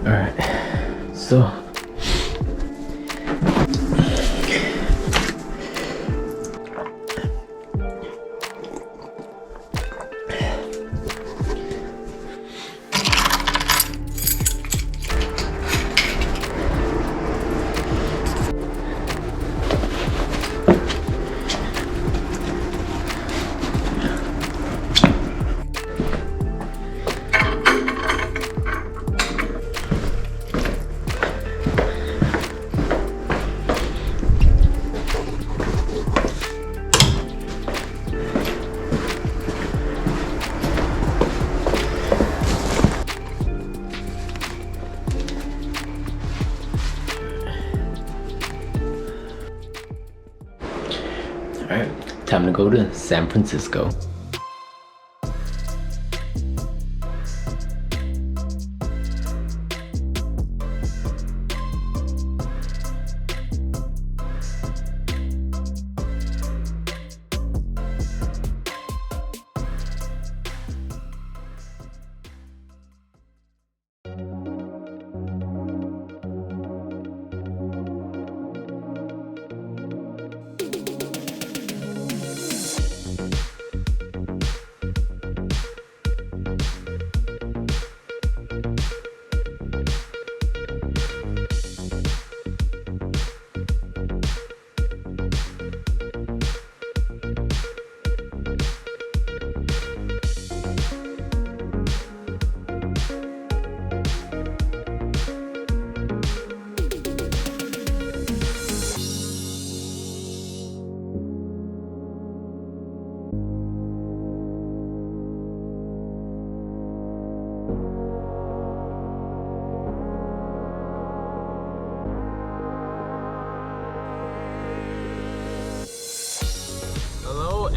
Alright, so alright, time to go to San Francisco.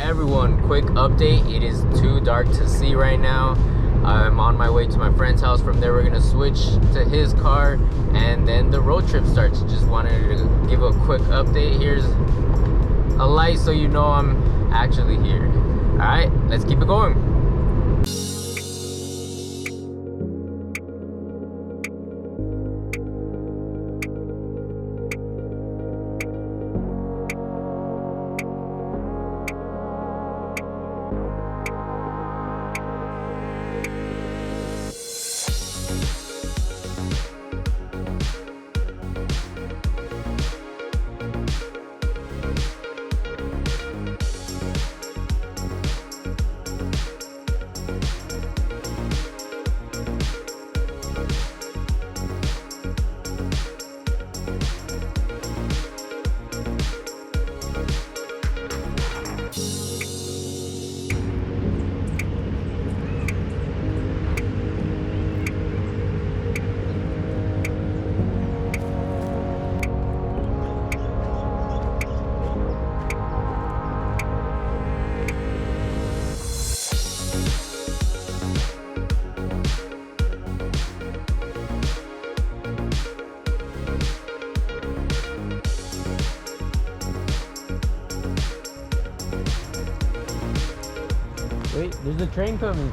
Everyone, quick update. It is too dark to see right now. I'm on my way to my friend's house. From there we're gonna switch to his car and then the road trip starts. Just wanted to give a quick update. Here's a light so you know I'm actually here. All right, let's keep it going. Wait, there's a train coming.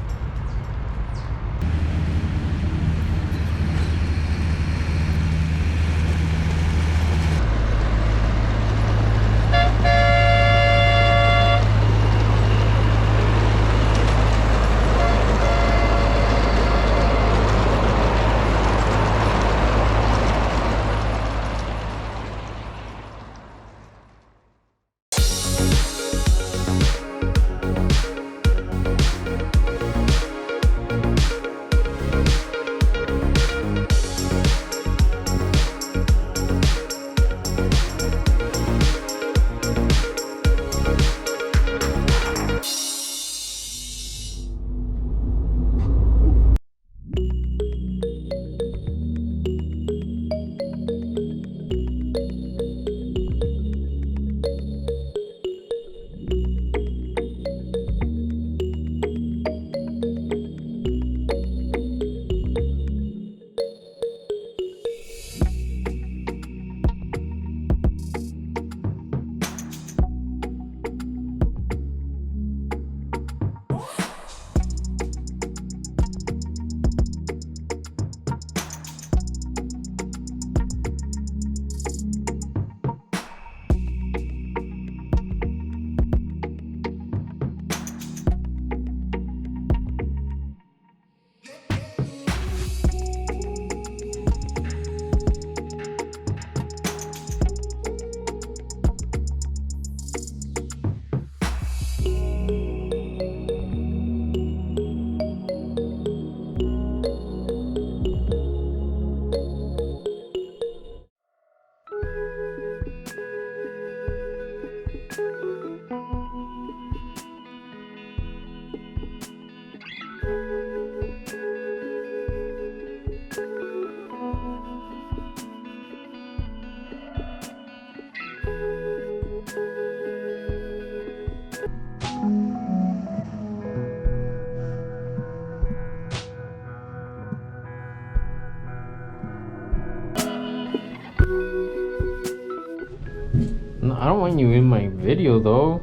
I don't want you in my video though.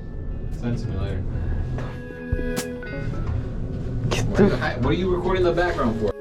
Send it to me later. Get What are you recording the background for?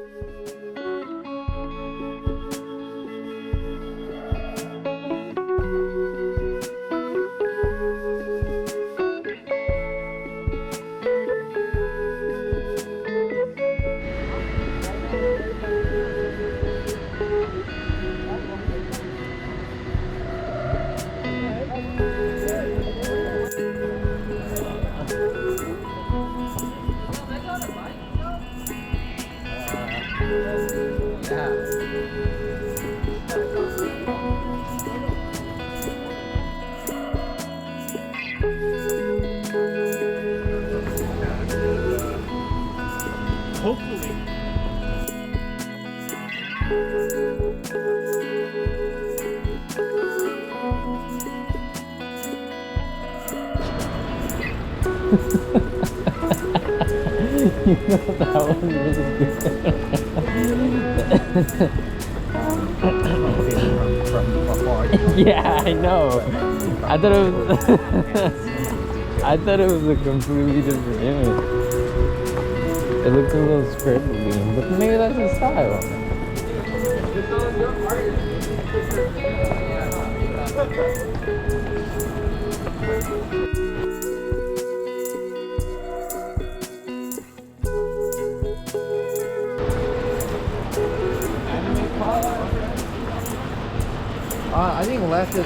Hopefully. You know that was really good. from afar. Yeah, I know. I thought it was. I thought it was a completely different image. It looked a little scribbly, but maybe that's his style. I think left is